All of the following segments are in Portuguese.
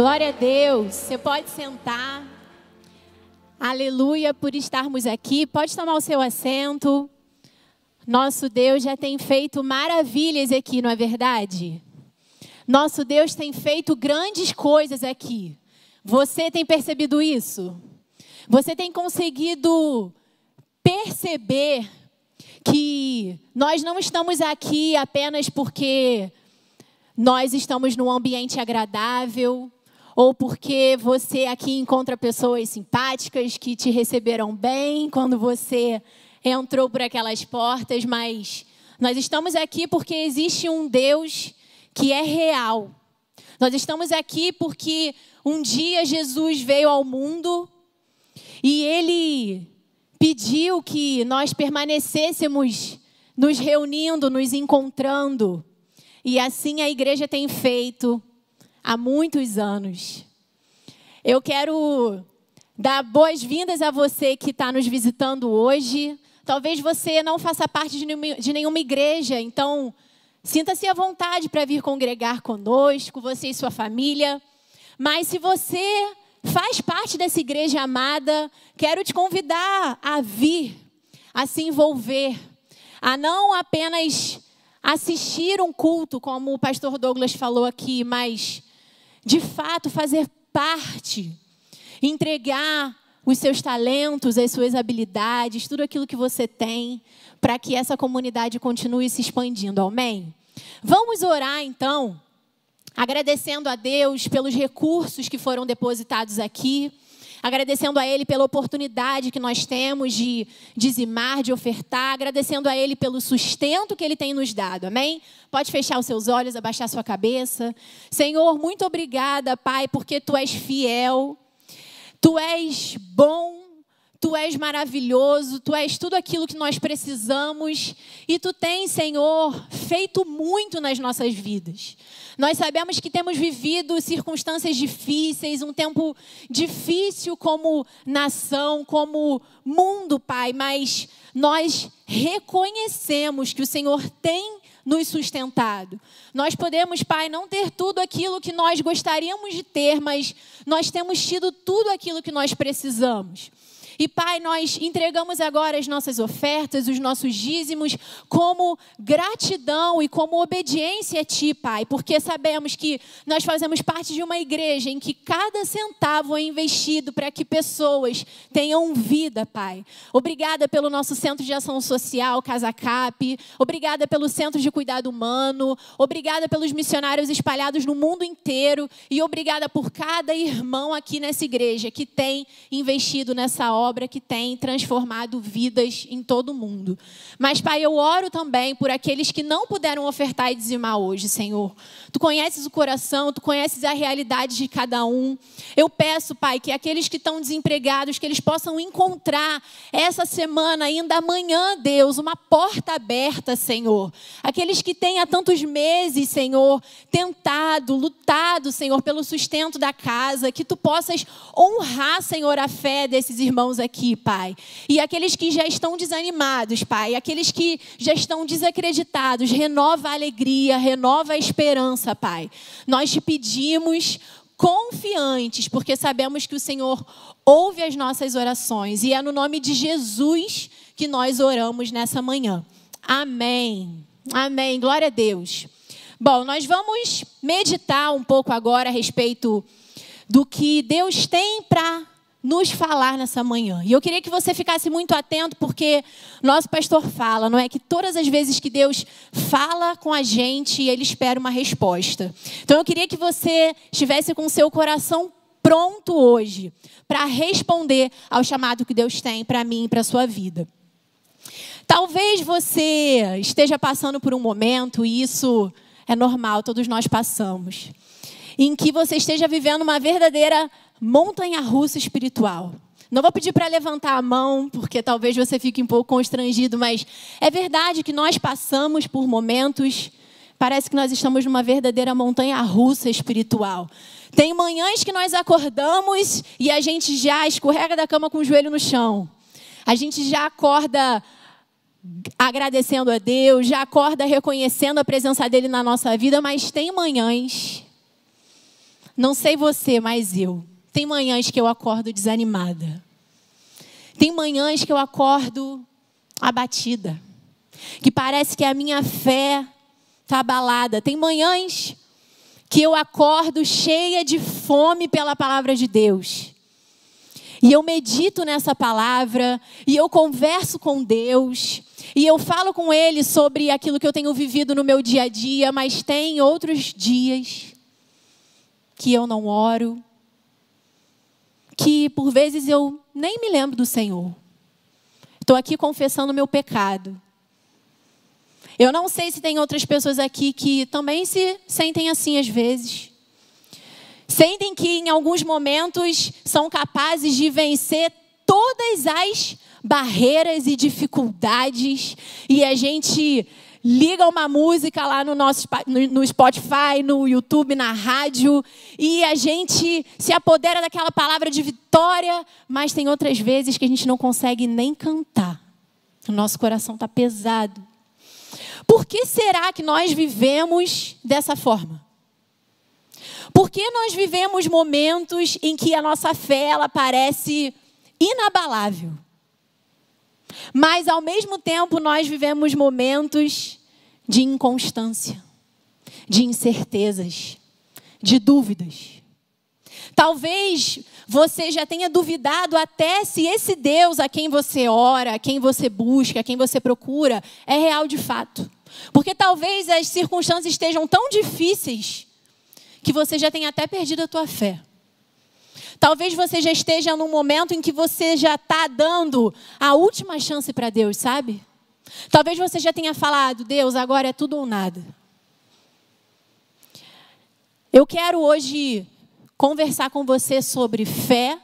Glória a Deus. Você pode sentar. Aleluia por estarmos aqui. Pode tomar o seu assento. Nosso Deus já tem feito maravilhas aqui, não é verdade? Nosso Deus tem feito grandes coisas aqui. Você tem percebido isso? Você tem conseguido perceber que nós não estamos aqui apenas porque nós estamos num ambiente agradável, ou porque você aqui encontra pessoas simpáticas que te receberam bem quando você entrou por aquelas portas, mas nós estamos aqui porque existe um Deus que é real. Nós estamos aqui porque um dia Jesus veio ao mundo e Ele pediu que nós permanecêssemos nos reunindo, nos encontrando. E assim a igreja tem feito há muitos anos. Eu quero dar boas-vindas a você que está nos visitando hoje. Talvez você não faça parte de nenhuma igreja, então sinta-se à vontade para vir congregar conosco, você e sua família. Mas se você faz parte dessa igreja amada, quero te convidar a vir, a se envolver, a não apenas assistir um culto, como o pastor Douglas falou aqui, mas de fato fazer parte, entregar os seus talentos, as suas habilidades, tudo aquilo que você tem, para que essa comunidade continue se expandindo. Amém? Vamos orar então, agradecendo a Deus pelos recursos que foram depositados aqui, agradecendo a Ele pela oportunidade que nós temos de dizimar, de ofertar, agradecendo a Ele pelo sustento que Ele tem nos dado, amém? Pode fechar os seus olhos, abaixar sua cabeça. Senhor, muito obrigada, Pai, porque Tu és fiel, Tu és bom, Tu és maravilhoso, Tu és tudo aquilo que nós precisamos e Tu tens, Senhor, feito muito nas nossas vidas. Nós sabemos que temos vivido circunstâncias difíceis, um tempo difícil como nação, como mundo, Pai, mas nós reconhecemos que o Senhor tem nos sustentado. Nós podemos, Pai, não ter tudo aquilo que nós gostaríamos de ter, mas nós temos tido tudo aquilo que nós precisamos. E, Pai, nós entregamos agora as nossas ofertas, os nossos dízimos, como gratidão e como obediência a Ti, Pai, porque sabemos que nós fazemos parte de uma igreja em que cada centavo é investido para que pessoas tenham vida, Pai. Obrigada pelo nosso Centro de Ação Social, Casa Cap, obrigada pelo Centro de Cuidado Humano, obrigada pelos missionários espalhados no mundo inteiro e obrigada por cada irmão aqui nessa igreja que tem investido nessa obra, que tem transformado vidas em todo o mundo. Mas, Pai, eu oro também por aqueles que não puderam ofertar e dizimar hoje, Senhor. Tu conheces o coração, Tu conheces a realidade de cada um. Eu peço, Pai, que aqueles que estão desempregados, que eles possam encontrar essa semana, ainda amanhã, Deus, uma porta aberta, Senhor. Aqueles que têm há tantos meses, Senhor, tentado, lutado, Senhor, pelo sustento da casa, que Tu possas honrar, Senhor, a fé desses irmãos aqui, Pai. E aqueles que já estão desanimados, Pai, aqueles que já estão desacreditados, renova a alegria, renova a esperança, Pai. Nós Te pedimos confiantes, porque sabemos que o Senhor ouve as nossas orações e é no nome de Jesus que nós oramos nessa manhã. Amém. Amém. Glória a Deus. Bom, nós vamos meditar um pouco agora a respeito do que Deus tem para nos falar nessa manhã. E eu queria que você ficasse muito atento, porque nosso pastor fala, não é? Que todas as vezes que Deus fala com a gente, Ele espera uma resposta. Então eu queria que você estivesse com o seu coração pronto hoje para responder ao chamado que Deus tem para mim e para a sua vida. Talvez você esteja passando por um momento, e isso é normal, todos nós passamos, em que você esteja vivendo uma verdadeira montanha-russa espiritual. Não vou pedir para levantar a mão, porque talvez você fique um pouco constrangido, mas é verdade que nós passamos por momentos, parece que nós estamos numa verdadeira montanha-russa espiritual. Tem manhãs que nós acordamos e a gente já escorrega da cama com o joelho no chão. A gente já acorda agradecendo a Deus, já acorda reconhecendo a presença dEle na nossa vida, mas tem manhãs não sei você, mas tem manhãs que eu acordo desanimada. Tem manhãs que eu acordo abatida. Que parece que a minha fé está abalada. Tem manhãs que eu acordo cheia de fome pela palavra de Deus. E eu medito nessa palavra, e eu converso com Deus, e eu falo com Ele sobre aquilo que eu tenho vivido no meu dia a dia, mas tem outros dias que eu não oro, que por vezes eu nem me lembro do Senhor. Estou aqui confessando o meu pecado. Eu não sei se tem outras pessoas aqui que também se sentem assim às vezes. Sentem que em alguns momentos são capazes de vencer todas as barreiras e dificuldades. E a gente liga uma música lá no Spotify, no YouTube, na rádio. E a gente se apodera daquela palavra de vitória. Mas tem outras vezes que a gente não consegue nem cantar. O nosso coração está pesado. Por que será que nós vivemos dessa forma? Por que nós vivemos momentos em que a nossa fé ela parece inabalável? Mas, ao mesmo tempo, nós vivemos momentos de inconstância, de incertezas, de dúvidas. Talvez você já tenha duvidado até se esse Deus a quem você ora, a quem você busca, a quem você procura, é real de fato. Porque talvez as circunstâncias estejam tão difíceis que você já tenha até perdido a tua fé. Talvez você já esteja num momento em que você já está dando a última chance para Deus, sabe? Talvez você já tenha falado, Deus, agora é tudo ou nada. Eu quero hoje conversar com você sobre fé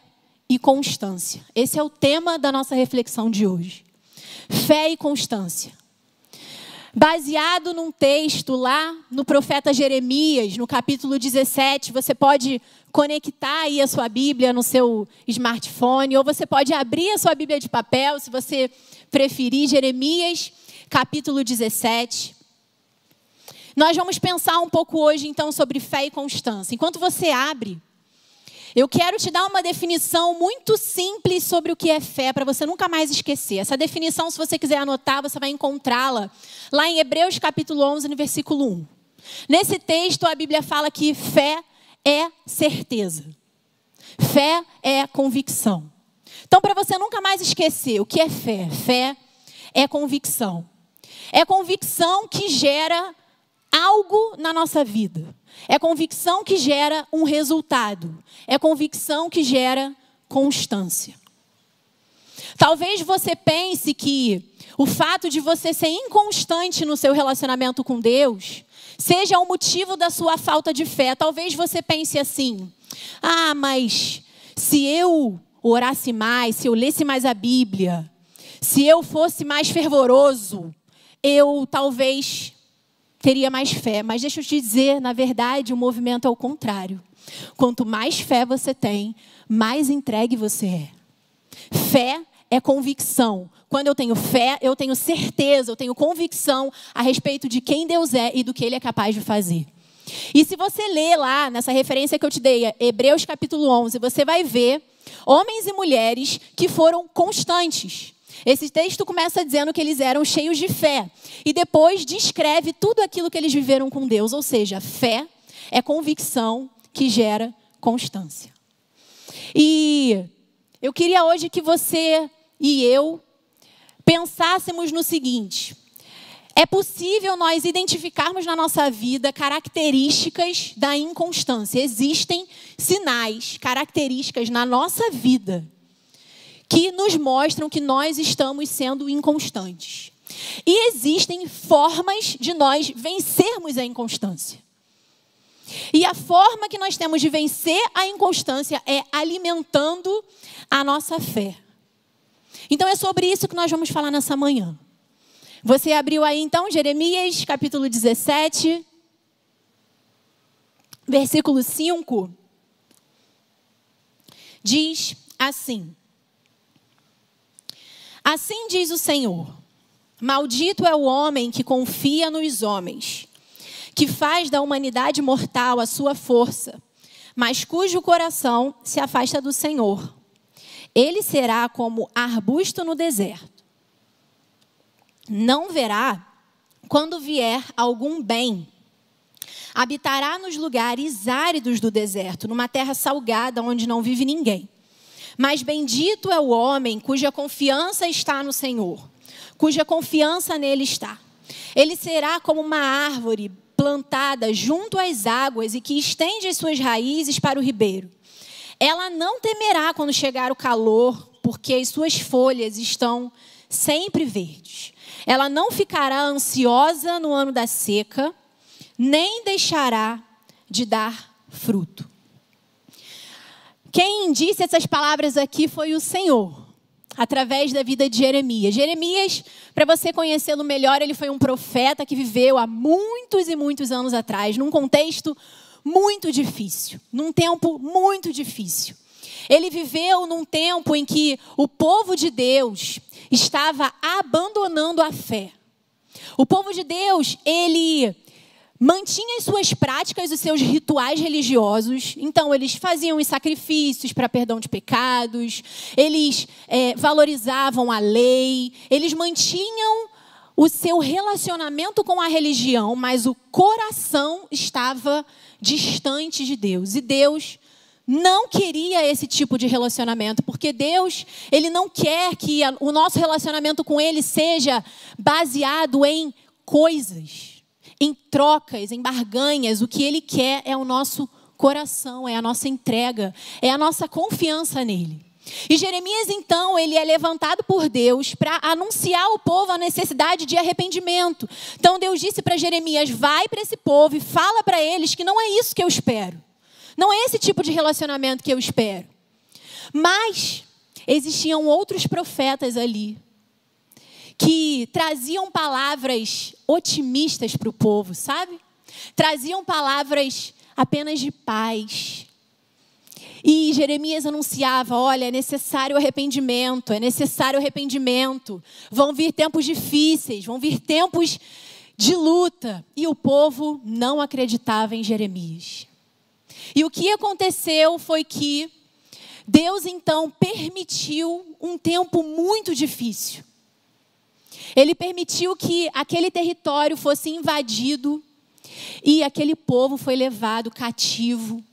e constância. Esse é o tema da nossa reflexão de hoje. Fé e constância. Baseado num texto lá no profeta Jeremias, no capítulo 17, você pode conectar aí a sua Bíblia no seu smartphone, ou você pode abrir a sua Bíblia de papel, se você preferir, Jeremias, capítulo 17. Nós vamos pensar um pouco hoje, então, sobre fé e constância. Enquanto você abre, eu quero te dar uma definição muito simples sobre o que é fé, para você nunca mais esquecer. Essa definição, se você quiser anotar, você vai encontrá-la lá em Hebreus capítulo 11, no versículo 1. Nesse texto, a Bíblia fala que fé é certeza. Fé é convicção. Então, para você nunca mais esquecer o que é fé, fé é convicção. É convicção que gera algo na nossa vida. É convicção que gera um resultado. É convicção que gera constância. Talvez você pense que o fato de você ser inconstante no seu relacionamento com Deus seja o motivo da sua falta de fé. Talvez você pense assim, mas se eu orasse mais, se eu lesse mais a Bíblia, se eu fosse mais fervoroso, eu talvez teria mais fé. Mas deixa eu te dizer, na verdade, o movimento é o contrário. Quanto mais fé você tem, mais entregue você é. Fé é convicção. Quando eu tenho fé, eu tenho certeza, eu tenho convicção a respeito de quem Deus é e do que Ele é capaz de fazer. E se você ler lá, nessa referência que eu te dei, Hebreus capítulo 11, você vai ver homens e mulheres que foram constantes. Esse texto começa dizendo que eles eram cheios de fé. E depois descreve tudo aquilo que eles viveram com Deus. Ou seja, fé é convicção que gera constância. E eu queria hoje que você e eu pensássemos no seguinte. É possível nós identificarmos na nossa vida características da inconstância. Existem sinais, características na nossa vida que nos mostram que nós estamos sendo inconstantes. E existem formas de nós vencermos a inconstância. E a forma que nós temos de vencer a inconstância é alimentando a nossa fé. Então é sobre isso que nós vamos falar nessa manhã. Você abriu aí então Jeremias capítulo 17, versículo 5. Diz assim: Assim diz o Senhor, maldito é o homem que confia nos homens, que faz da humanidade mortal a sua força, mas cujo coração se afasta do Senhor. Ele será como arbusto no deserto. Não verá quando vier algum bem. Habitará nos lugares áridos do deserto, numa terra salgada onde não vive ninguém. Mas bendito é o homem cuja confiança está no Senhor, cuja confiança nele está. Ele será como uma árvore plantada junto às águas e que estende as suas raízes para o ribeiro. Ela não temerá quando chegar o calor, porque as suas folhas estão sempre verdes. Ela não ficará ansiosa no ano da seca, nem deixará de dar fruto. Quem disse essas palavras aqui foi o Senhor, através da vida de Jeremias. Jeremias, para você conhecê-lo melhor, ele foi um profeta que viveu há muitos e muitos anos atrás, num contexto muito difícil, num tempo muito difícil. Ele viveu num tempo em que o povo de Deus estava abandonando a fé. O povo de Deus, ele mantinha as suas práticas, os seus rituais religiosos. Então, eles faziam os sacrifícios para perdão de pecados, eles valorizavam a lei, eles mantinham o seu relacionamento com a religião, mas o coração estava distante de Deus. E Deus não queria esse tipo de relacionamento, porque Deus, ele não quer que o nosso relacionamento com ele seja baseado em coisas, em trocas, em barganhas. O que ele quer é o nosso coração, é a nossa entrega, é a nossa confiança nele. E Jeremias, então, ele é levantado por Deus para anunciar ao povo a necessidade de arrependimento. Então Deus disse para Jeremias: vai para esse povo e fala para eles que não é isso que eu espero. Não é esse tipo de relacionamento que eu espero. Mas existiam outros profetas ali que traziam palavras otimistas para o povo, sabe? Traziam palavras apenas de paz. E Jeremias anunciava: olha, é necessário arrependimento, é necessário arrependimento. Vão vir tempos difíceis, vão vir tempos de luta. E o povo não acreditava em Jeremias. E o que aconteceu foi que Deus, então, permitiu um tempo muito difícil. Ele permitiu que aquele território fosse invadido e aquele povo foi levado cativo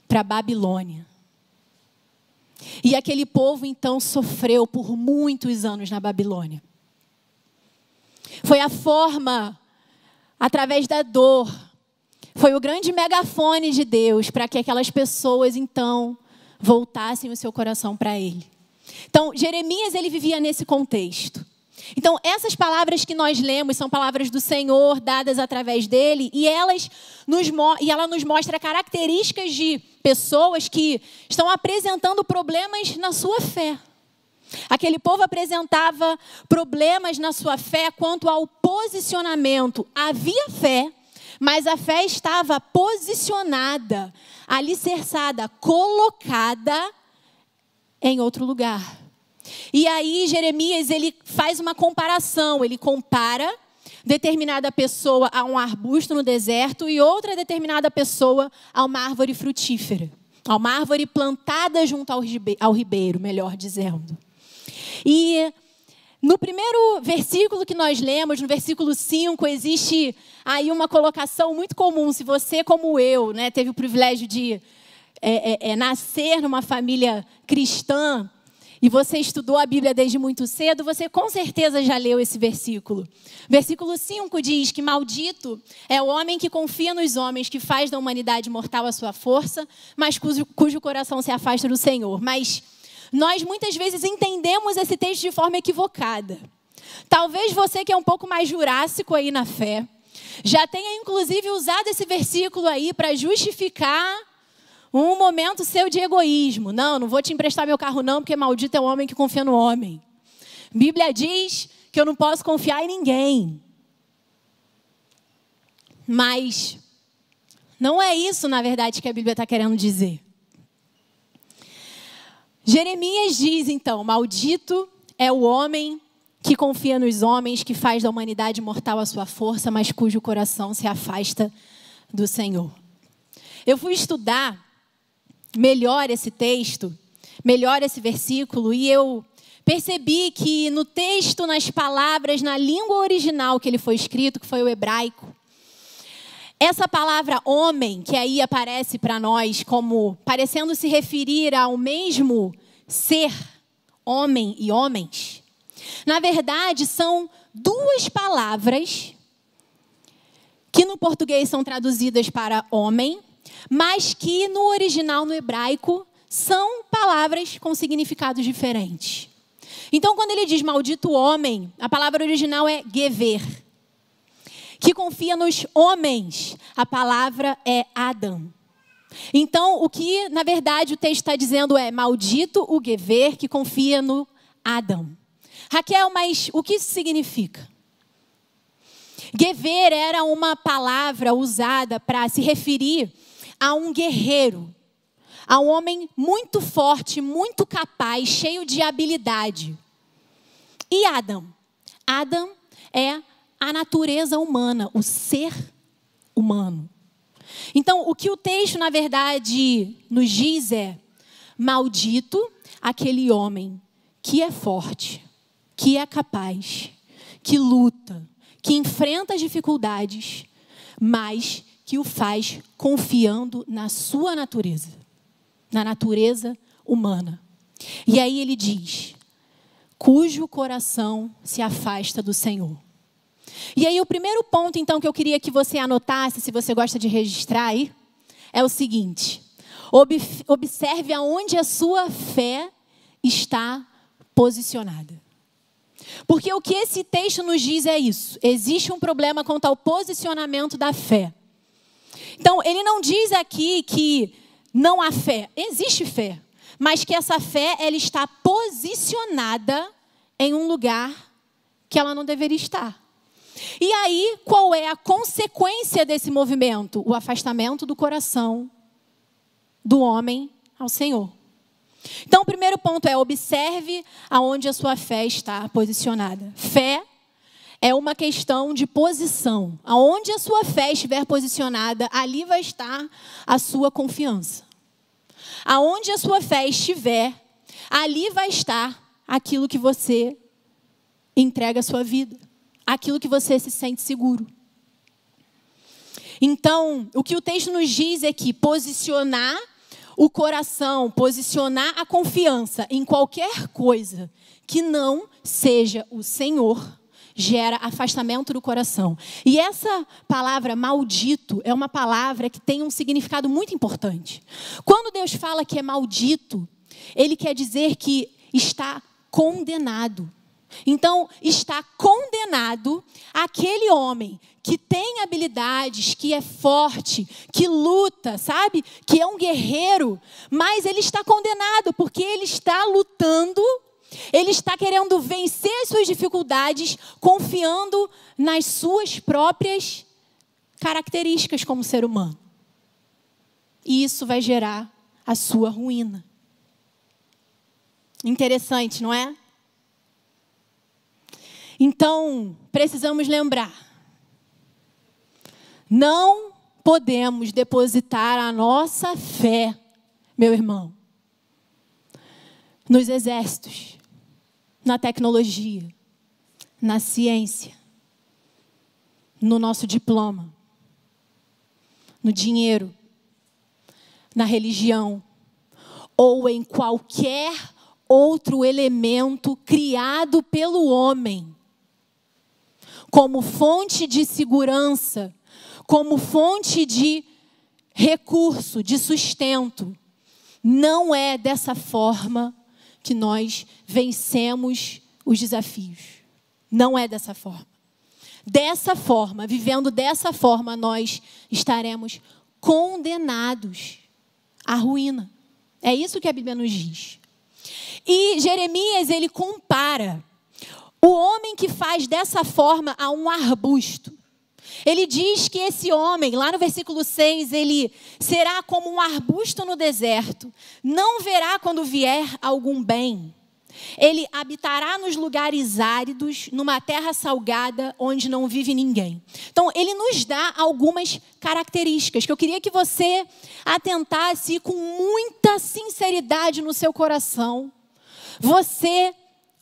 para a Babilônia. E aquele povo, então, sofreu por muitos anos na Babilônia. Foi a forma, através da dor, foi o grande megafone de Deus para que aquelas pessoas, então, voltassem o seu coração para Ele. Então, Jeremias, ele vivia nesse contexto. Então, essas palavras que nós lemos são palavras do Senhor, dadas através dele, e ela nos mostra características de pessoas que estão apresentando problemas na sua fé. Aquele povo apresentava problemas na sua fé quanto ao posicionamento. Havia fé, mas a fé estava posicionada, alicerçada, colocada em outro lugar. E aí Jeremias, ele faz uma comparação, ele compara determinada pessoa a um arbusto no deserto e outra determinada pessoa a uma árvore frutífera, a uma árvore plantada junto ao ribeiro, melhor dizendo. E no primeiro versículo que nós lemos, no versículo 5, existe aí uma colocação muito comum. Se você, como eu, né, teve o privilégio de nascer numa família cristã, e você estudou a Bíblia desde muito cedo, você com certeza já leu esse versículo. Versículo 5 diz que maldito é o homem que confia nos homens, que faz da humanidade mortal a sua força, mas cujo coração se afasta do Senhor. Mas nós muitas vezes entendemos esse texto de forma equivocada. Talvez você que é um pouco mais jurássico aí na fé, já tenha inclusive usado esse versículo aí para justificar um momento seu de egoísmo. Não vou te emprestar meu carro não, porque maldito é o homem que confia no homem. A Bíblia diz que eu não posso confiar em ninguém. Mas não é isso, na verdade, que a Bíblia está querendo dizer. Jeremias diz, então: maldito é o homem que confia nos homens, que faz da humanidade mortal a sua força, mas cujo coração se afasta do Senhor. eu fui estudar melhor esse texto, melhor esse versículo, e eu percebi que no texto, nas palavras, na língua original que ele foi escrito, que foi o hebraico, essa palavra homem, que aí aparece para nós como parecendo se referir ao mesmo ser, homem e homens, na verdade são duas palavras que no português são traduzidas para homem, mas que no original, no hebraico, são palavras com significados diferentes. Então, quando ele diz maldito homem, a palavra original é gever, que confia nos homens. A palavra é Adam. Então, o que, na verdade, o texto está dizendo é maldito o gever que confia no Adam. Raquel, mas o que isso significa? Gever era uma palavra usada para se referir a um guerreiro, a um homem muito forte, muito capaz, cheio de habilidade. E Adam? Adam é a natureza humana, o ser humano. Então, o que o texto, na verdade, nos diz é: maldito aquele homem que é forte, que é capaz, que luta, que enfrenta as dificuldades, mas que o faz confiando na sua natureza, na natureza humana. E aí ele diz: cujo coração se afasta do Senhor. E aí o primeiro ponto, então, que eu queria que você anotasse, se você gosta de registrar aí, é o seguinte: observe aonde a sua fé está posicionada. Porque o que esse texto nos diz é isso: existe um problema quanto ao posicionamento da fé. Então, ele não diz aqui que não há fé. Existe fé, mas que essa fé ela está posicionada em um lugar que ela não deveria estar. E aí, qual é a consequência desse movimento? O afastamento do coração do homem ao Senhor. Então, o primeiro ponto é: observe aonde a sua fé está posicionada. Fé é uma questão de posição. Aonde a sua fé estiver posicionada, ali vai estar a sua confiança. Aonde a sua fé estiver, ali vai estar aquilo que você entrega a sua vida, aquilo que você se sente seguro. Então, o que o texto nos diz é que posicionar o coração, posicionar a confiança em qualquer coisa que não seja o Senhor, gera afastamento do coração. E essa palavra maldito é uma palavra que tem um significado muito importante. Quando Deus fala que é maldito, Ele quer dizer que está condenado. Então, está condenado aquele homem que tem habilidades, que é forte, que luta, sabe? Que é um guerreiro, mas ele está condenado porque ele está lutando, ele está querendo vencer as suas dificuldades, confiando nas suas próprias características como ser humano. E isso vai gerar a sua ruína. Interessante, não é? Então, precisamos lembrar: não podemos depositar a nossa fé, meu irmão, nos exércitos, na tecnologia, na ciência, no nosso diploma, no dinheiro, na religião, ou em qualquer outro elemento criado pelo homem, como fonte de segurança, como fonte de recurso, de sustento. Não é dessa forma que nós vencemos os desafios. Não é dessa forma. Dessa forma, vivendo dessa forma, nós estaremos condenados à ruína. É isso que a Bíblia nos diz. E Jeremias, ele compara o homem que faz dessa forma a um arbusto. Ele diz que esse homem, lá no versículo 6, ele será como um arbusto no deserto. Não verá quando vier algum bem. Ele habitará nos lugares áridos, numa terra salgada, onde não vive ninguém. Então, ele nos dá algumas características que eu queria que você atentasse com muita sinceridade no seu coração. Você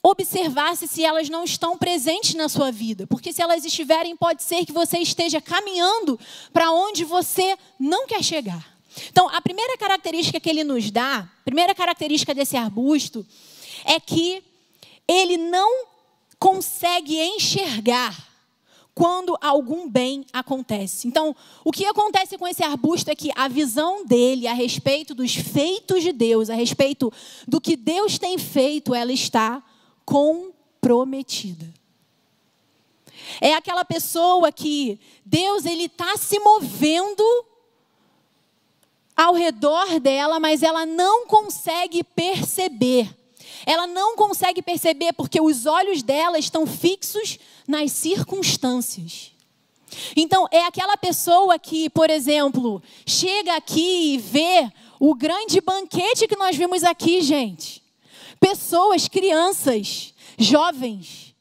observasse se elas não estão presentes na sua vida. Porque se elas estiverem, pode ser que você esteja caminhando para onde você não quer chegar. Então, a primeira característica que ele nos dá, a primeira característica desse arbusto, é que ele não consegue enxergar quando algum bem acontece. Então, o que acontece com esse arbusto é que a visão dele a respeito dos feitos de Deus, a respeito do que Deus tem feito, ela está comprometida. É aquela pessoa que Deus ele está se movendo ao redor dela, mas ela não consegue perceber. Ela não consegue perceber porque os olhos dela estão fixos nas circunstâncias. Então, é aquela pessoa que, por exemplo, chega aqui e vê o grande banquete que nós vimos aqui, gente. Pessoas, crianças, jovens,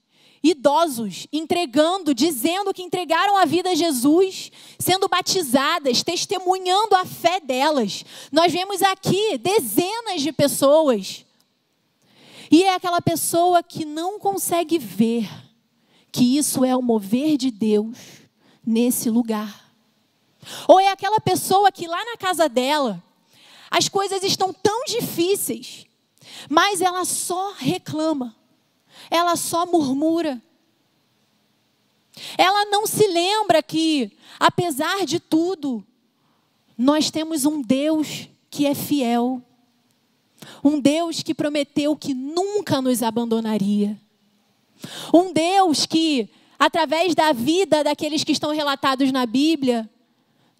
idosos, entregando, dizendo que entregaram a vida a Jesus, sendo batizadas, testemunhando a fé delas. Nós vemos aqui dezenas de pessoas. E é aquela pessoa que não consegue ver que isso é o mover de Deus nesse lugar. Ou é aquela pessoa que lá na casa dela, as coisas estão tão difíceis, mas ela só reclama, ela só murmura. Ela não se lembra que, apesar de tudo, nós temos um Deus que é fiel. Um Deus que prometeu que nunca nos abandonaria. Um Deus que, através da vida daqueles que estão relatados na Bíblia,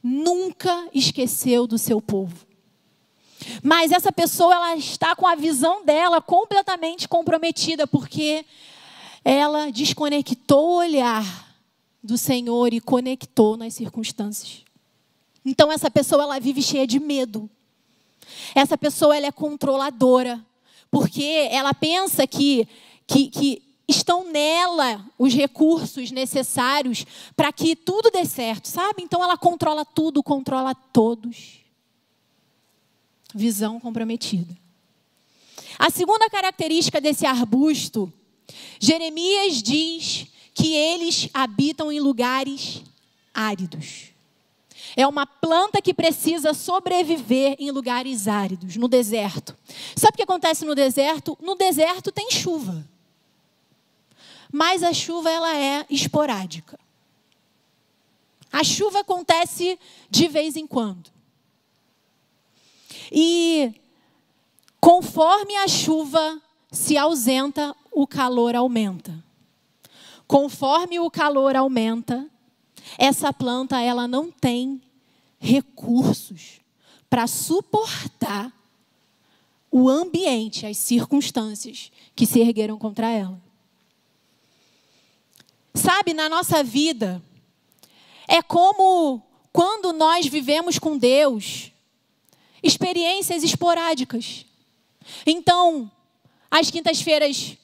nunca esqueceu do seu povo. Mas essa pessoa, ela está com a visão dela completamente comprometida, porque ela desconectou o olhar do Senhor e conectou nas circunstâncias. Então essa pessoa, ela vive cheia de medo. Essa pessoa ela é controladora, porque ela pensa que estão nela os recursos necessários para que tudo dê certo, sabe? Então ela controla tudo, controla todos. Visão comprometida. A segunda característica desse arbusto, Jeremias diz que eles habitam em lugares áridos. É uma planta que precisa sobreviver em lugares áridos, no deserto. Sabe o que acontece no deserto? No deserto tem chuva. Mas a chuva ela é esporádica. A chuva acontece de vez em quando. E conforme a chuva se ausenta, o calor aumenta. Conforme o calor aumenta, essa planta ela não tem recursos para suportar o ambiente, as circunstâncias que se ergueram contra ela. Sabe, na nossa vida, é como quando nós vivemos com Deus, experiências esporádicas. Então, às quintas-feiras,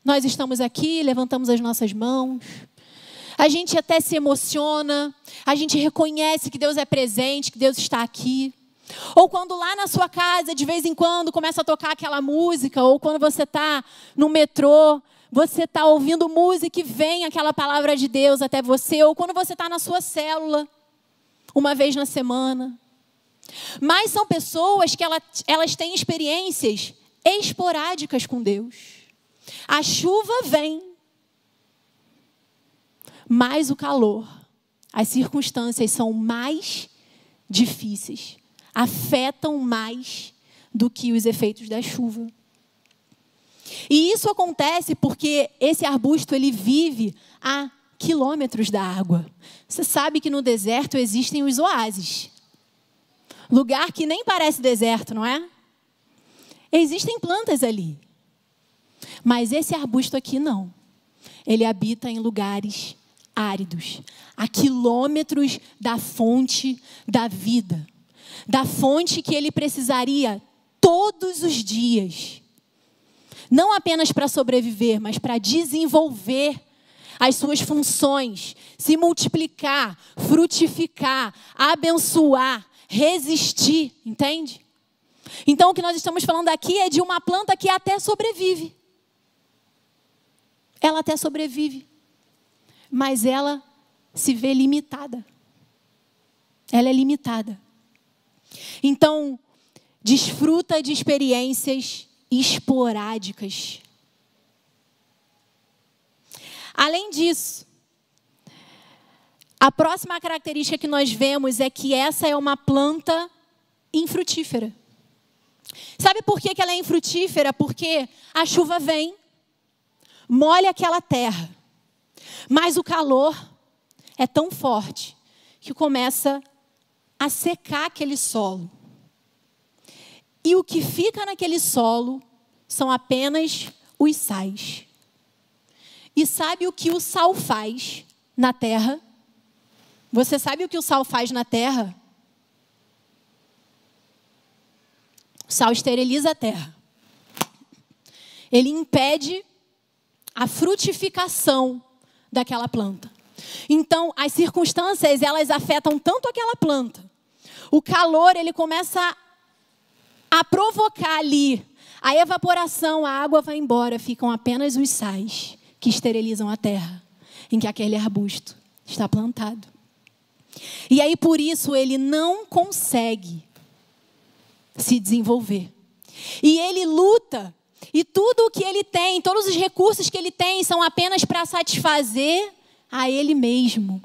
nós estamos aqui, levantamos as nossas mãos. A gente até se emociona, a gente reconhece que Deus é presente, que Deus está aqui. Ou quando lá na sua casa, de vez em quando, começa a tocar aquela música, ou quando você está no metrô, você está ouvindo música e vem aquela palavra de Deus até você, ou quando você está na sua célula, uma vez na semana. Mas são pessoas que elas têm experiências esporádicas com Deus. A chuva vem, mas o calor, as circunstâncias são mais difíceis, afetam mais do que os efeitos da chuva. E isso acontece porque esse arbusto ele vive a quilômetros da água. Você sabe que no deserto existem os oásis. Lugar que nem parece deserto, não é? Existem plantas ali. Mas esse arbusto aqui não. Ele habita em lugares áridos, a quilômetros da fonte da vida, da fonte que ele precisaria todos os dias Não apenas para sobreviver, mas para desenvolver as suas funções, se multiplicar, frutificar, abençoar, resistir, entende? Então, o que nós estamos falando aqui é de uma planta que até sobrevive. Ela até sobrevive, mas ela se vê limitada. Ela é limitada. Então, desfruta de experiências esporádicas. Além disso, a próxima característica que nós vemos é que essa é uma planta infrutífera. Sabe por que ela é infrutífera? Porque a chuva vem, molha aquela terra, mas o calor é tão forte que começa a secar aquele solo. E o que fica naquele solo são apenas os sais. E sabe o que o sal faz na terra? Você sabe o que o sal faz na terra? O sal esteriliza a terra. Ele impede a frutificação daquela planta. Então, as circunstâncias, elas afetam tanto aquela planta. O calor, ele começa a provocar ali a evaporação, a água vai embora, ficam apenas os sais que esterilizam a terra em que aquele arbusto está plantado. E aí, por isso, ele não consegue se desenvolver. E ele luta, e tudo o que ele tem, todos os recursos que ele tem, são apenas para satisfazer a ele mesmo.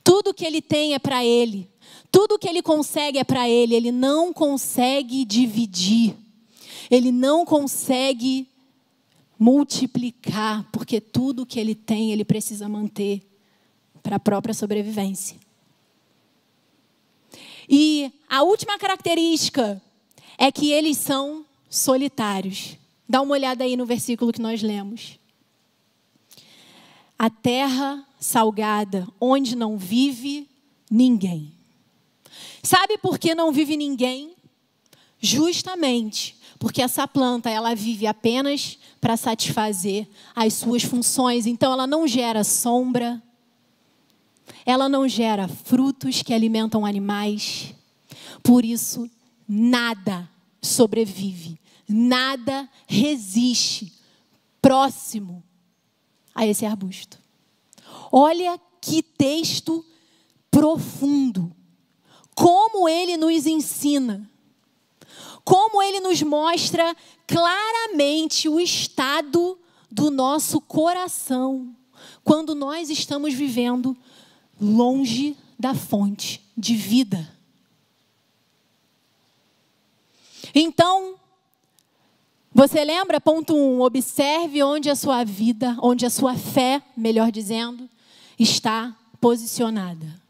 Tudo que ele tem é para ele. Tudo que ele consegue é para ele. Ele não consegue dividir. Ele não consegue multiplicar, porque tudo que ele tem, ele precisa manter para a própria sobrevivência. E a última característica é que eles são solitários. Dá uma olhada aí no versículo que nós lemos. A terra salgada, onde não vive ninguém. Sabe por que não vive ninguém? Justamente porque essa planta, ela vive apenas para satisfazer as suas funções. Então, ela não gera sombra, ela não gera frutos que alimentam animais. Por isso, nada sobrevive, nada resiste próximo a esse arbusto. Olha que texto profundo. Como ele nos ensina. Como ele nos mostra claramente o estado do nosso coração quando nós estamos vivendo longe da fonte de vida. Então, você lembra? Ponto 1, observe onde a sua vida, onde a sua fé, melhor dizendo, está posicionada.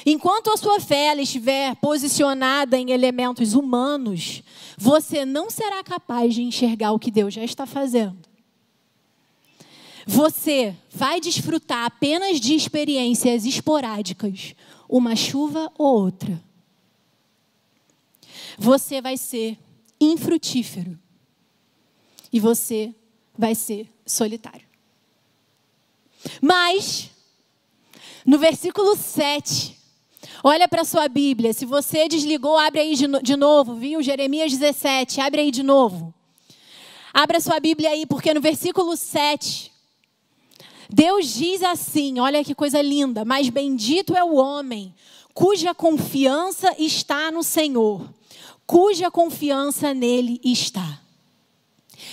Enquanto a sua fé ela estiver posicionada em elementos humanos, você não será capaz de enxergar o que Deus já está fazendo. Você vai desfrutar apenas de experiências esporádicas, uma chuva ou outra. Você vai ser infrutífero e você vai ser solitário. Mas, no versículo 7, olha para a sua Bíblia. Se você desligou, abre aí de novo, viu? Jeremias 17, abre aí de novo. Abra sua Bíblia aí, porque no versículo 7, Deus diz assim, olha que coisa linda. Mas bendito é o homem cuja confiança está no Senhor, cuja confiança nele está.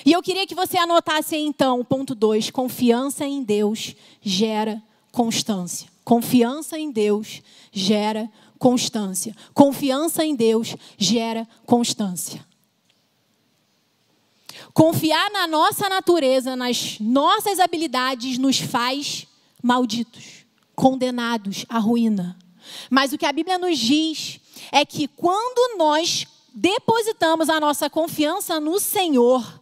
E eu queria que você anotasse aí, então, o ponto 2, confiança em Deus gera constância. Confiança em Deus gera constância. Confiança em Deus gera constância. Confiar na nossa natureza, nas nossas habilidades, nos faz malditos, condenados à ruína. Mas o que a Bíblia nos diz é que quando nós depositamos a nossa confiança no Senhor,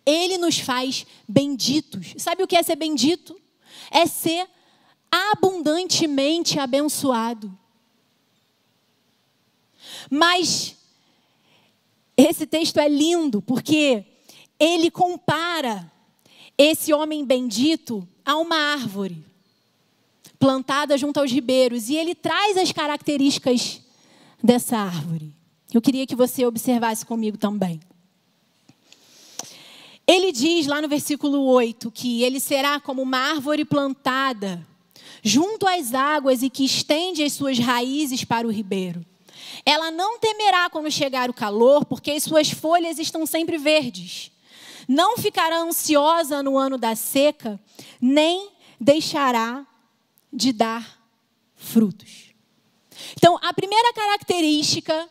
Ele nos faz benditos. Sabe o que é ser bendito? É ser abundantemente abençoado. Mas Esse texto é lindo porque ele compara esse homem bendito a uma árvore plantada junto aos ribeiros. E ele traz as características dessa árvore. Eu queria que você observasse comigo também. Ele diz lá no versículo 8 que ele será como uma árvore plantada junto às águas e que estende as suas raízes para o ribeiro. Ela não temerá quando chegar o calor, porque as suas folhas estão sempre verdes. Não ficará ansiosa no ano da seca, nem deixará de dar frutos. Então, a primeira característica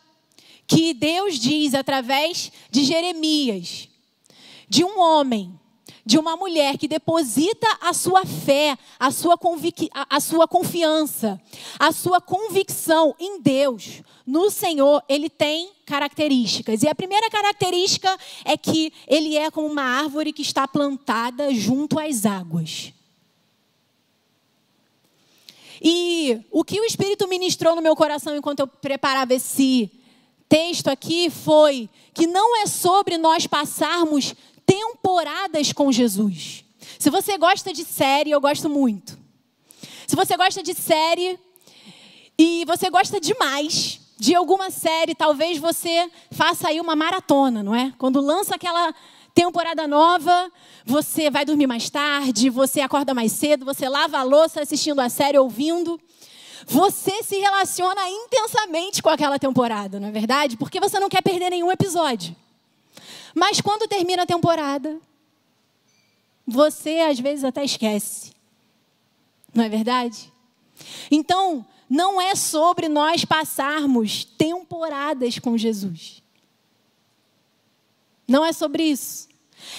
que Deus diz através de Jeremias, de um homem, de uma mulher que deposita a sua fé, a sua confiança, a sua convicção em Deus, no Senhor, ele tem características. E a primeira característica é que ele é como uma árvore que está plantada junto às águas. E o que o Espírito ministrou no meu coração enquanto eu preparava esse texto aqui foi que não é sobre nós passarmos temporadas com Jesus. Se você gosta de série, eu gosto muito. Se você gosta de série e você gosta demais de alguma série, talvez você faça aí uma maratona, não é? Quando lança aquela temporada nova, você vai dormir mais tarde, você acorda mais cedo, você lava a louça assistindo a série, ouvindo. Você se relaciona intensamente com aquela temporada, não é verdade? Porque você não quer perder nenhum episódio. Mas quando termina a temporada, você às vezes até esquece. Não é verdade? Então, não é sobre nós passarmos temporadas com Jesus. Não é sobre isso.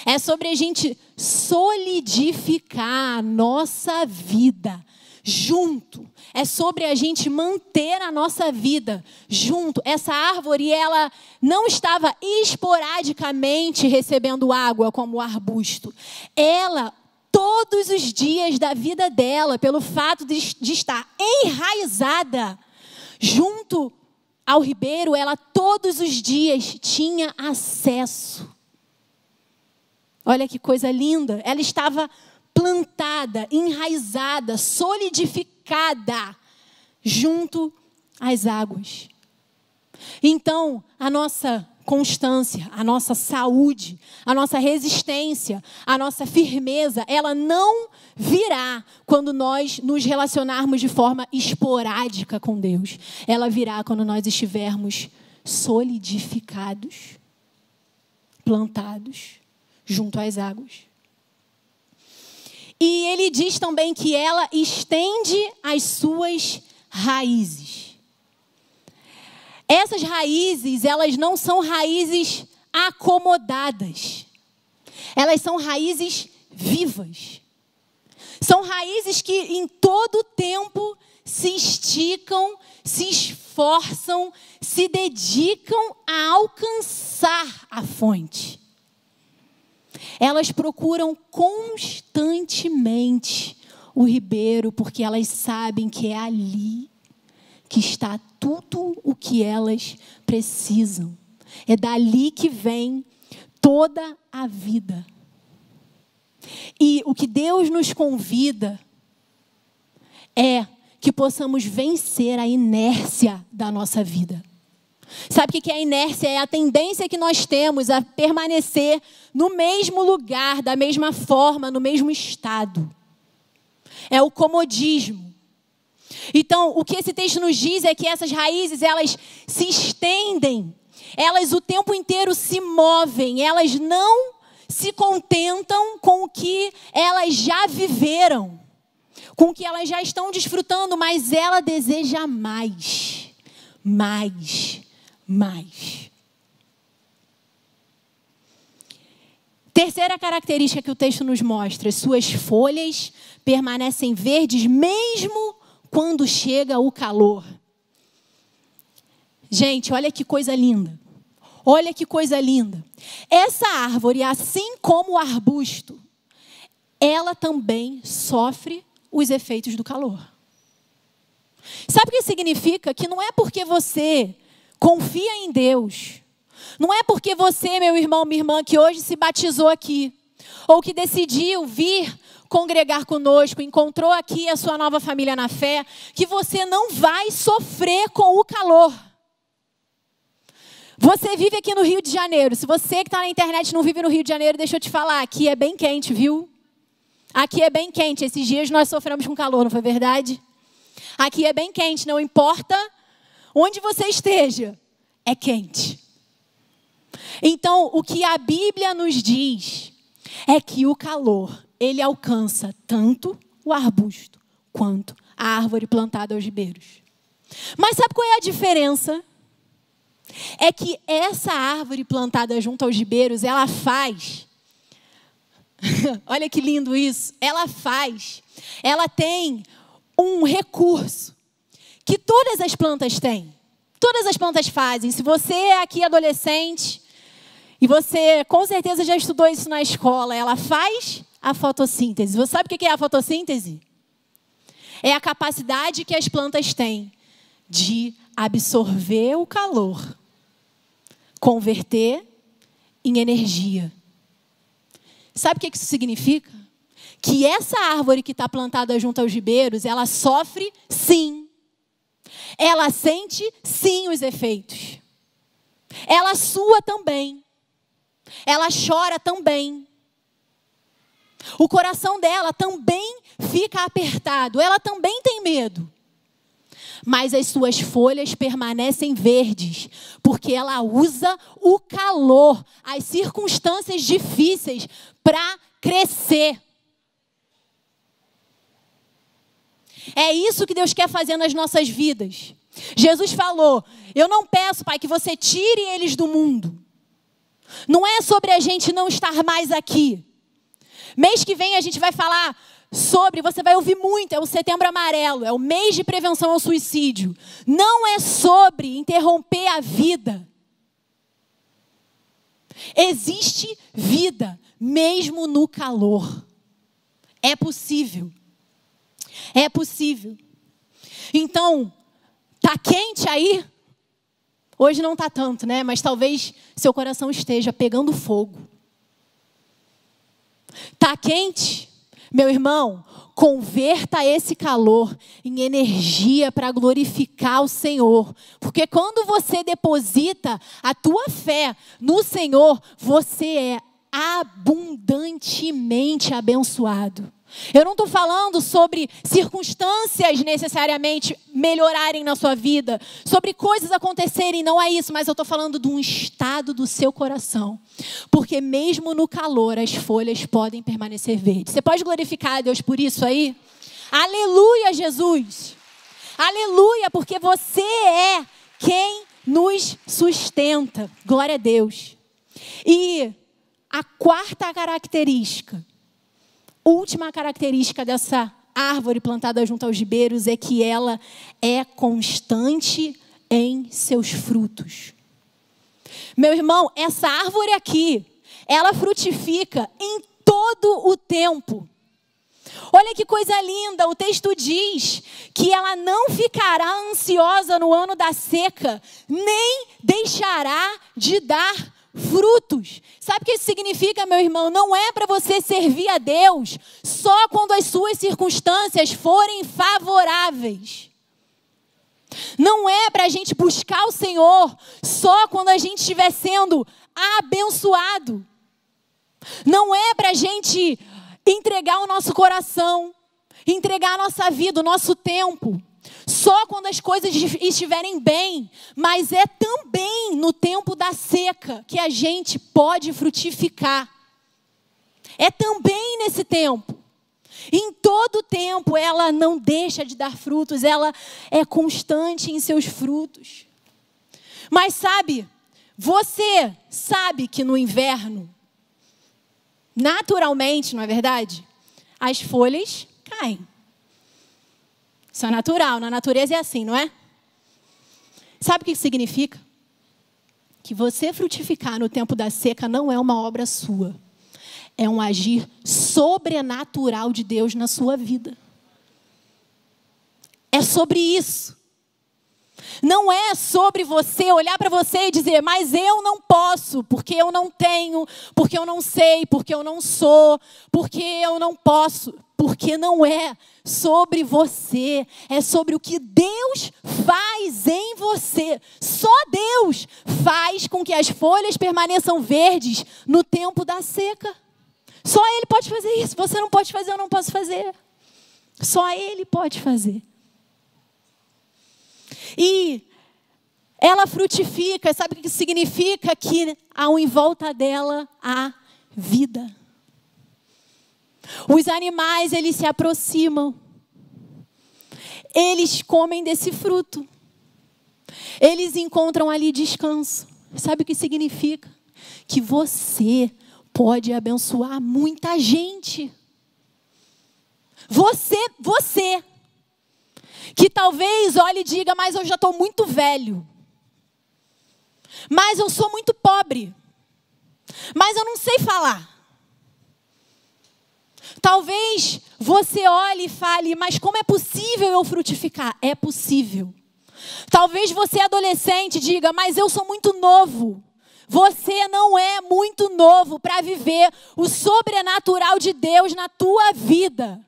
É sobre a gente solidificar a nossa vida junto. É sobre a gente manter a nossa vida junto. Essa árvore, ela não estava esporadicamente recebendo água como o arbusto. Ela, todos os dias da vida dela, pelo fato de estar enraizada junto ao ribeiro, ela todos os dias tinha acesso. Olha que coisa linda. Ela estava plantada, enraizada, solidificada junto às águas. Então, a nossa constância, a nossa saúde, a nossa resistência, a nossa firmeza, ela não virá quando nós nos relacionarmos de forma esporádica com Deus. Ela virá quando nós estivermos solidificados, plantados junto às águas. E ele diz também que ela estende as suas raízes. Essas raízes, elas não são raízes acomodadas. Elas são raízes vivas. São raízes que em todo tempo se esticam, se esforçam, se dedicam a alcançar a fonte. Elas procuram constantemente o ribeiro, porque elas sabem que é ali que está tudo o que elas precisam. É dali que vem toda a vida. E o que Deus nos convida é que possamos vencer a inércia da nossa vida. Sabe o que é a inércia? É a tendência que nós temos a permanecer no mesmo lugar, da mesma forma, no mesmo estado. É o comodismo. Então, o que esse texto nos diz é que essas raízes, elas se estendem, elas o tempo inteiro se movem, elas não se contentam com o que elas já viveram, com o que elas já estão desfrutando, mas ela deseja mais, mais, mais. Terceira característica que o texto nos mostra: suas folhas permanecem verdes mesmo quando chega o calor. Gente, olha que coisa linda. Olha que coisa linda. Essa árvore, assim como o arbusto, ela também sofre os efeitos do calor. Sabe o que significa? Que não é porque você confia em Deus, Não é porque você, meu irmão, minha irmã, que hoje se batizou aqui, ou que decidiu vir congregar conosco, encontrou aqui a sua nova família na fé, que você não vai sofrer com o calor. Você vive aqui no Rio de Janeiro. Se você que está na internet não vive no Rio de Janeiro, deixa eu te falar, aqui é bem quente, viu? Aqui é bem quente. Esses dias nós sofremos com calor, não foi verdade? Aqui é bem quente, não importa onde você esteja, é quente. Então, o que a Bíblia nos diz é que o calor, ele alcança tanto o arbusto quanto a árvore plantada aos ribeiros. Mas sabe qual é a diferença? É que essa árvore plantada junto aos ribeiros, ela faz... Olha que lindo isso. Ela tem um recurso que todas as plantas têm. Todas as plantas fazem. Se você é aqui adolescente, e você com certeza já estudou isso na escola, ela faz a fotossíntese. Você sabe o que é a fotossíntese? É a capacidade que as plantas têm de absorver o calor, converter em energia. Sabe o que isso significa? Que essa árvore que está plantada junto aos ribeiros, ela sofre sim. Ela sente sim os efeitos. Ela sua também. Ela chora também. O coração dela também fica apertado. Ela também tem medo. Mas as suas folhas permanecem verdes, porque ela usa o calor, as circunstâncias difíceis para crescer. É isso que Deus quer fazer nas nossas vidas. Jesus falou, eu não peço, Pai, que você tire eles do mundo. Não é sobre a gente não estar mais aqui. Mês que vem a gente vai falar sobre, você vai ouvir muito, é o Setembro Amarelo, é o mês de prevenção ao suicídio. Não é sobre interromper a vida. Existe vida, mesmo no calor. É possível. É possível. Então, tá quente aí? Hoje não tá tanto, né? Mas talvez seu coração esteja pegando fogo. Tá quente? Meu irmão, converta esse calor em energia para glorificar o Senhor. Porque quando você deposita a tua fé no Senhor, você é abundantemente abençoado. Eu não estou falando sobre circunstâncias necessariamente melhorarem na sua vida, sobre coisas acontecerem, não é isso, mas eu estou falando de um estado do seu coração. Porque mesmo no calor, as folhas podem permanecer verdes. Você pode glorificar a Deus por isso aí? Aleluia, Jesus! Aleluia, porque você é quem nos sustenta. Glória a Deus. E a quarta característica, última característica dessa árvore plantada junto aos ribeiros é que ela é constante em seus frutos. Meu irmão, essa árvore aqui, ela frutifica em todo o tempo. Olha que coisa linda, o texto diz que ela não ficará ansiosa no ano da seca, nem deixará de dar frutos. Sabe o que isso significa, meu irmão? Não é para você servir a Deus só quando as suas circunstâncias forem favoráveis. Não é para a gente buscar o Senhor só quando a gente estiver sendo abençoado. Não é para a gente entregar o nosso coração, entregar a nossa vida, o nosso tempo, só quando as coisas estiverem bem, mas é também no tempo da seca que a gente pode frutificar. É também nesse tempo. Em todo tempo ela não deixa de dar frutos, ela é constante em seus frutos. Mas sabe, você sabe que no inverno, naturalmente, não é verdade? As folhas caem. Isso é natural, na natureza é assim, não é? Sabe o que isso significa? Que você frutificar no tempo da seca não é uma obra sua. É um agir sobrenatural de Deus na sua vida. É sobre isso. Não é sobre você olhar para você e dizer, mas eu não posso, porque eu não tenho, porque eu não sei, porque eu não sou, porque eu não posso. Porque não é sobre você, é sobre o que Deus faz em você. Só Deus faz com que as folhas permaneçam verdes no tempo da seca. Só Ele pode fazer isso. Você não pode fazer, eu não posso fazer. Só Ele pode fazer. E ela frutifica, sabe o que significa? Que ao em volta dela há vida. Os animais, eles se aproximam. Eles comem desse fruto. Eles encontram ali descanso. Sabe o que significa? Que você pode abençoar muita gente. Você. Que talvez olhe e diga, mas eu já estou muito velho. Mas eu sou muito pobre. Mas eu não sei falar. Talvez você olhe e fale, mas como é possível eu frutificar? É possível. Talvez você adolescente diga, mas eu sou muito novo. Você não é muito novo para viver o sobrenatural de Deus na tua vida.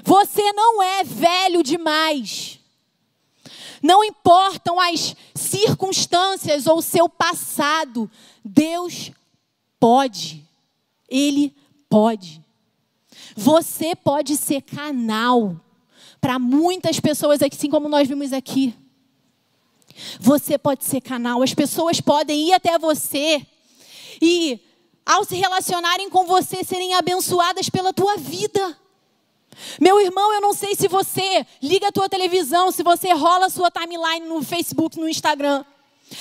Você não é velho demais. Não importam as circunstâncias ou o seu passado. Deus pode. Ele pode. Você pode ser canal para muitas pessoas aqui, assim como nós vimos aqui. Você pode ser canal. As pessoas podem ir até você e, ao se relacionarem com você, serem abençoadas pela tua vida. Meu irmão, eu não sei se você liga a tua televisão, se você rola a sua timeline no Facebook, no Instagram.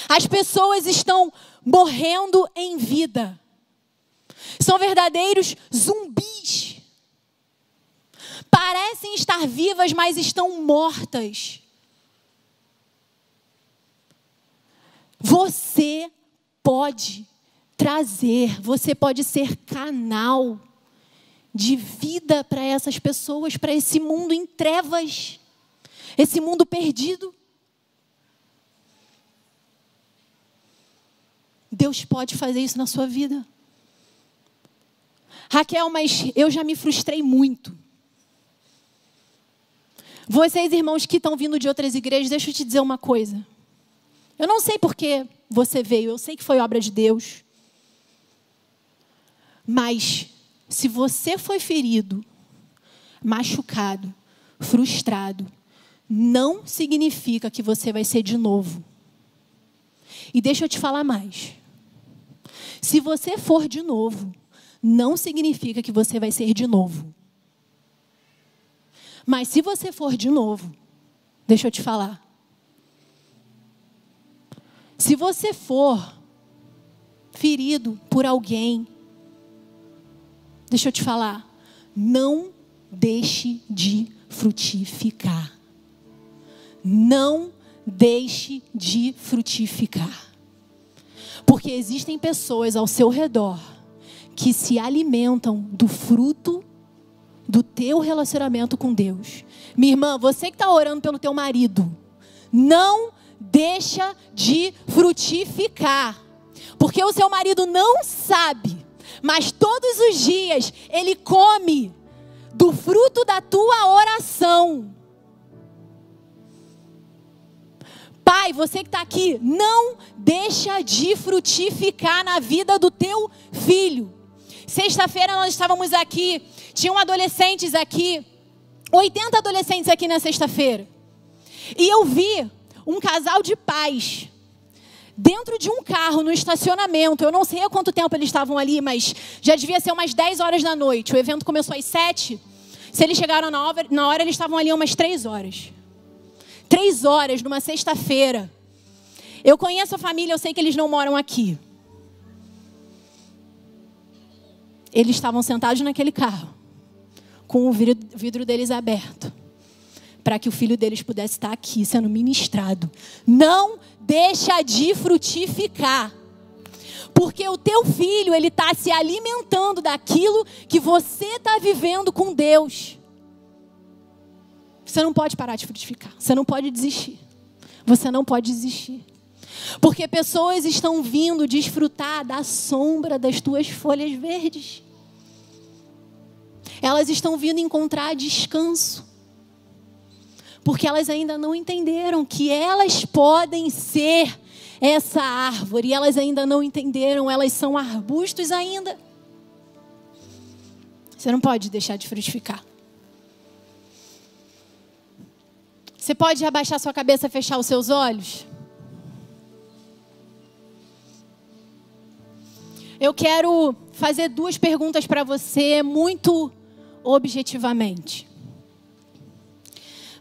As pessoas estão morrendo em vida. São verdadeiros zumbis. Parecem estar vivas, mas estão mortas. Você pode trazer, você pode ser canal de vida para essas pessoas, para esse mundo em trevas, esse mundo perdido. Deus pode fazer isso na sua vida. Raquel, mas eu já me frustrei muito. Vocês, irmãos que estão vindo de outras igrejas, deixa eu te dizer uma coisa. Eu não sei por que você veio, eu sei que foi obra de Deus. Mas, se você foi ferido, machucado, frustrado, não significa que você vai ser de novo. E deixa eu te falar mais. Se você for de novo, não significa que você vai ser de novo. Mas se você for de novo, deixa eu te falar. Se você for ferido por alguém, deixa eu te falar, não deixe de frutificar. Não deixe de frutificar. Porque existem pessoas ao seu redor que se alimentam do fruto do teu relacionamento com Deus. Minha irmã, você que está orando pelo teu marido, não deixa de frutificar. Porque o seu marido não sabe, mas todos os dias ele come do fruto da tua oração. Pai, você que está aqui, não deixa de frutificar na vida do teu filho. Sexta-feira nós estávamos aqui, tinham adolescentes aqui, 80 adolescentes aqui na sexta-feira. E eu vi um casal de pais dentro de um carro no estacionamento. Eu não sei há quanto tempo eles estavam ali, mas já devia ser umas 10 horas da noite. O evento começou às 7. Se eles chegaram na hora, eles estavam ali umas 3 horas. 3 horas numa sexta-feira. Eu conheço a família, eu sei que eles não moram aqui. Eles estavam sentados naquele carro, com o vidro deles aberto, para que o filho deles pudesse estar aqui, sendo ministrado. Não deixa de frutificar. Porque o teu filho, ele está se alimentando daquilo que você está vivendo com Deus. Você não pode parar de frutificar. Você não pode desistir. Você não pode desistir. Porque pessoas estão vindo desfrutar da sombra das tuas folhas verdes. Elas estão vindo encontrar descanso. Porque elas ainda não entenderam que elas podem ser essa árvore. Elas ainda não entenderam, elas são arbustos ainda. Você não pode deixar de frutificar. Você pode abaixar sua cabeça, fechar os seus olhos? Eu quero fazer 2 perguntas para você, muito objetivamente.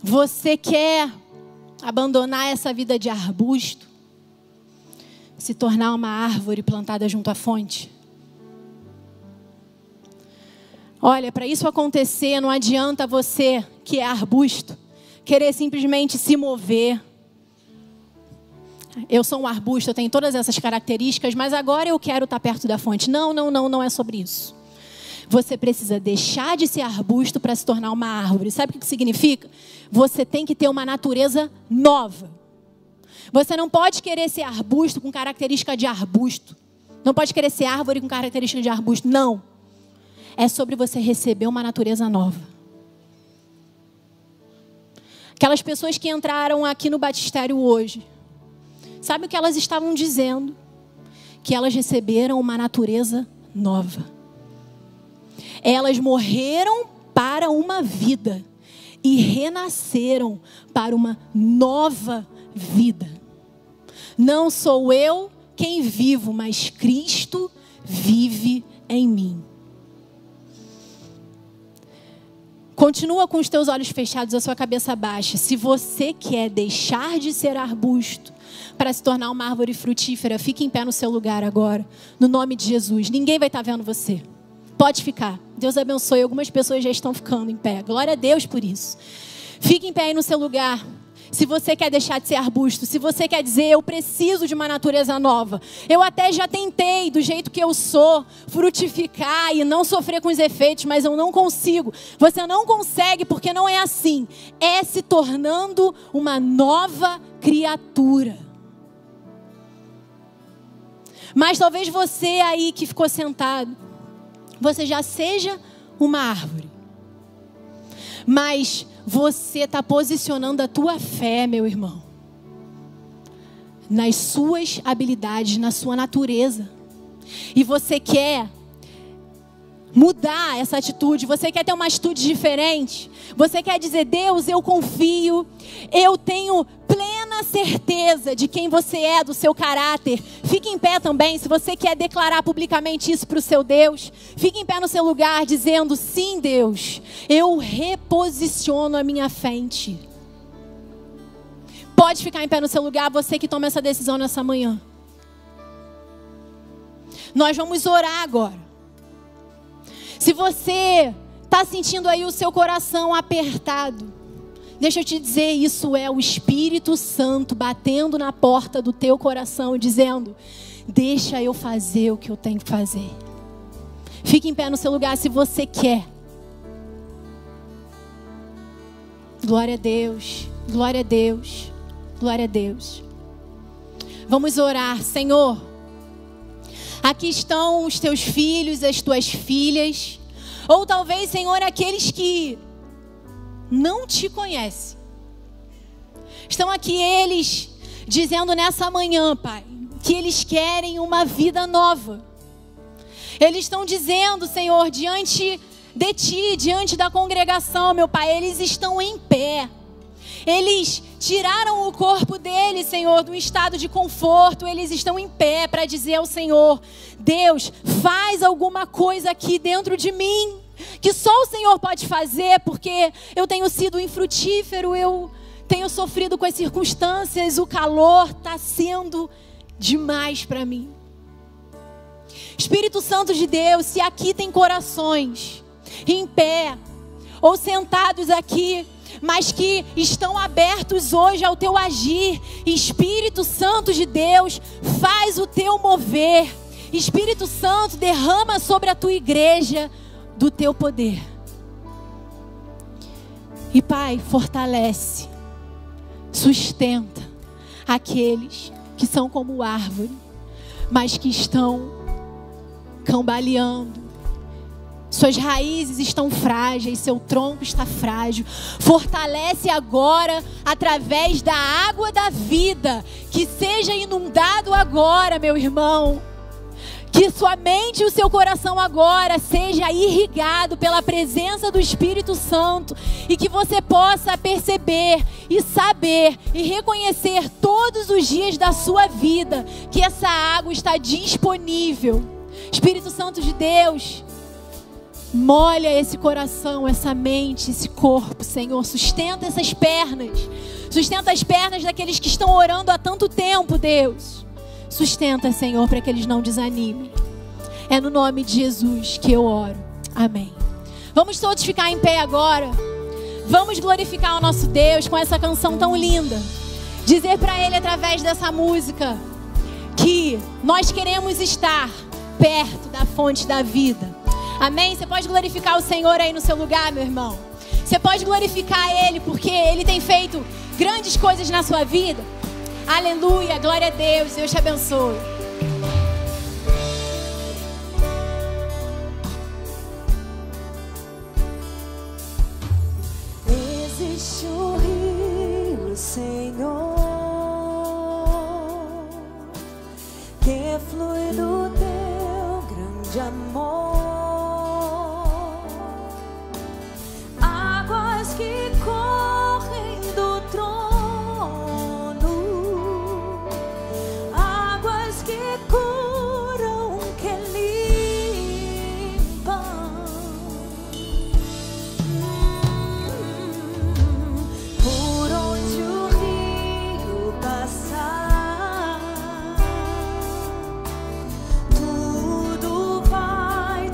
Você quer abandonar essa vida de arbusto? Se tornar uma árvore plantada junto à fonte? Olha, para isso acontecer, não adianta você, que é arbusto, querer simplesmente se mover. Eu sou um arbusto, eu tenho todas essas características, mas agora eu quero estar perto da fonte. Não é sobre isso. Você precisa deixar de ser arbusto para se tornar uma árvore. Sabe o que significa? Você tem que ter uma natureza nova. Você não pode querer ser arbusto com característica de arbusto. Não pode querer ser árvore com característica de arbusto. Não. É sobre você receber uma natureza nova. Aquelas pessoas que entraram aqui no batistério hoje, sabe o que elas estavam dizendo? Que elas receberam uma natureza nova. Elas morreram para uma vida e renasceram para uma nova vida. Não sou eu quem vivo, mas Cristo vive em mim. Continua com os teus olhos fechados, a sua cabeça baixa. Se você quer deixar de ser arbusto para se tornar uma árvore frutífera, fique em pé no seu lugar agora, no nome de Jesus. Ninguém vai estar vendo você. Pode ficar. Deus abençoe. Algumas pessoas já estão ficando em pé. Glória a Deus por isso. Fique em pé aí no seu lugar. Se você quer deixar de ser arbusto, se você quer dizer, eu preciso de uma natureza nova. Eu até já tentei, do jeito que eu sou, frutificar e não sofrer com os efeitos, mas eu não consigo. Você não consegue porque não é assim. É se tornando uma nova criatura. Mas talvez você aí que ficou sentado, você já seja uma árvore. Mas você está posicionando a tua fé, meu irmão, nas suas habilidades, na sua natureza. E você quer mudar essa atitude, você quer ter uma atitude diferente. Você quer dizer, Deus, eu confio, eu tenho plena certeza de quem você é, do seu caráter. Fique em pé também, se você quer declarar publicamente isso para o seu Deus. Fique em pé no seu lugar, dizendo, sim, Deus, eu reposiciono a minha fé em Ti. Pode ficar em pé no seu lugar, você que toma essa decisão nessa manhã. Nós vamos orar agora. Se você está sentindo aí o seu coração apertado, deixa eu te dizer, isso é o Espírito Santo batendo na porta do teu coração, dizendo, deixa eu fazer o que eu tenho que fazer. Fique em pé no seu lugar se você quer. Glória a Deus, glória a Deus, glória a Deus. Vamos orar, Senhor. Aqui estão os teus filhos, as tuas filhas. Ou talvez, Senhor, aqueles que não te conhecem. Estão aqui eles dizendo nessa manhã, Pai, que eles querem uma vida nova. Eles estão dizendo, Senhor, diante de Ti, diante da congregação, meu Pai, eles estão em pé. Eles tiraram o corpo deles, Senhor, de um estado de conforto. Eles estão em pé para dizer ao Senhor, Deus, faz alguma coisa aqui dentro de mim, que só o Senhor pode fazer, porque eu tenho sido infrutífero, eu tenho sofrido com as circunstâncias, o calor está sendo demais para mim. Espírito Santo de Deus, se aqui tem corações em pé, ou sentados aqui, mas que estão abertos hoje ao teu agir. Espírito Santo de Deus, faz o teu mover. Espírito Santo, derrama sobre a tua igreja do teu poder. E Pai, fortalece, sustenta, aqueles que são como árvore, mas que estão cambaleando. Suas raízes estão frágeis, seu tronco está frágil. Fortalece agora através da água da vida, que seja inundado agora, meu irmão. Que sua mente e o seu coração agora seja irrigado pela presença do Espírito Santo e que você possa perceber e saber e reconhecer todos os dias da sua vida que essa água está disponível. Espírito Santo de Deus, molha esse coração, essa mente, esse corpo, Senhor. Sustenta essas pernas. Sustenta as pernas daqueles que estão orando há tanto tempo, Deus. Sustenta, Senhor, para que eles não desanimem. É no nome de Jesus que eu oro. Amém. Vamos todos ficar em pé agora. Vamos glorificar o nosso Deus com essa canção tão linda. Dizer para Ele através dessa música que nós queremos estar perto da fonte da vida. Amém? Você pode glorificar o Senhor aí no seu lugar, meu irmão. Você pode glorificar Ele porque Ele tem feito grandes coisas na sua vida. Aleluia, glória a Deus, Deus te abençoe. Existe um rio, Senhor, que flui do teu grande amor. Águas que correm do trono, águas que curam, que limpam. Por onde o rio passar, tudo vai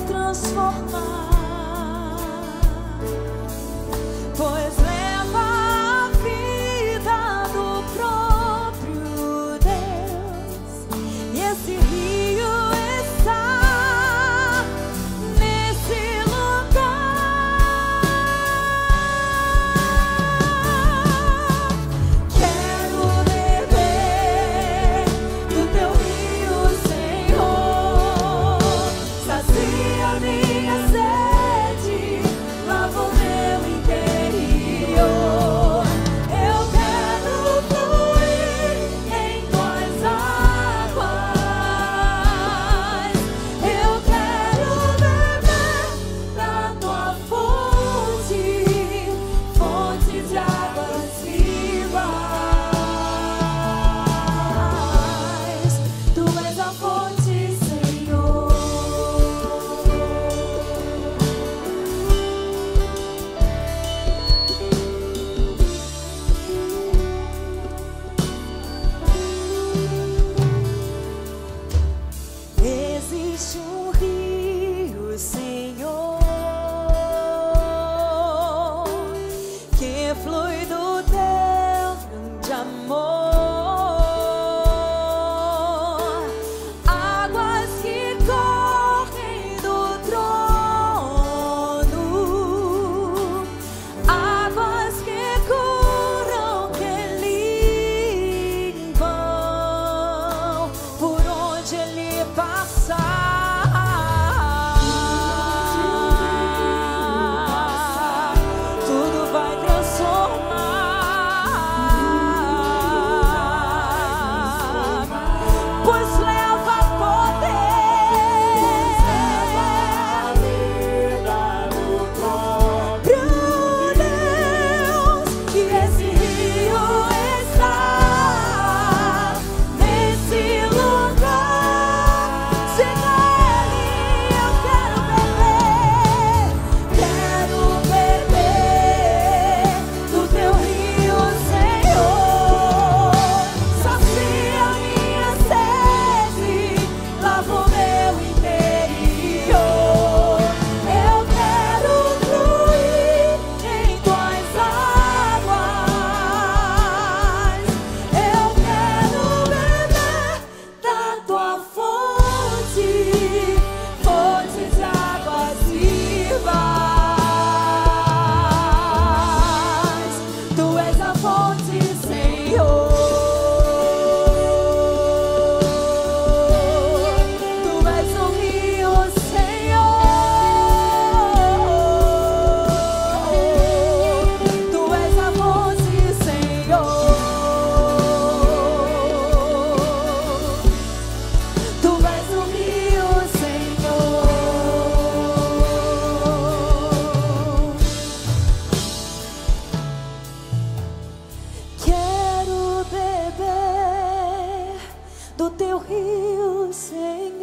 do teu rio, Senhor,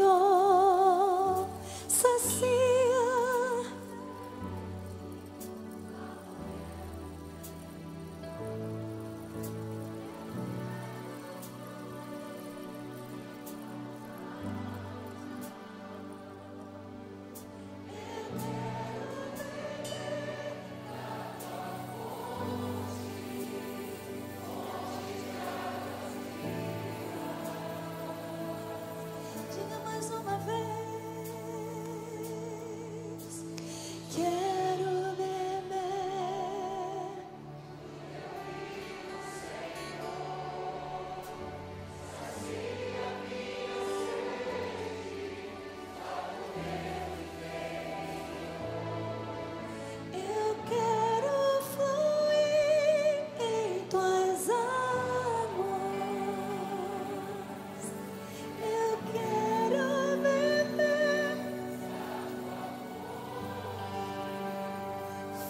sacia. Diga mais uma vez. Quero beber. Eu quero fluir em tuas águas. Eu quero beber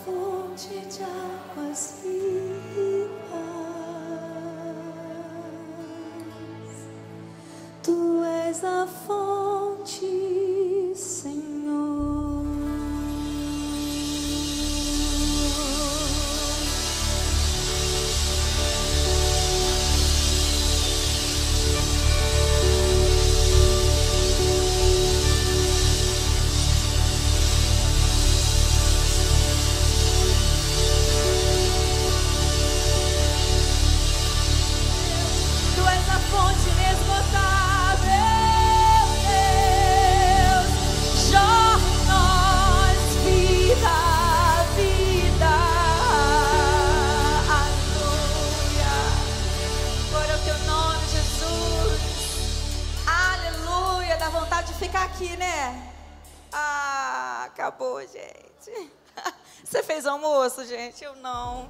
fonte de águas vivas. Tu és a fonte, Senhor. Tu és a fonte inesgotável, Deus. Jornais, vida, vida. Aleluia. Glória ao teu nome, Jesus. Aleluia. Dá vontade de ficar aqui, né? Ah, acabou, gente. Você fez almoço, gente? Eu não.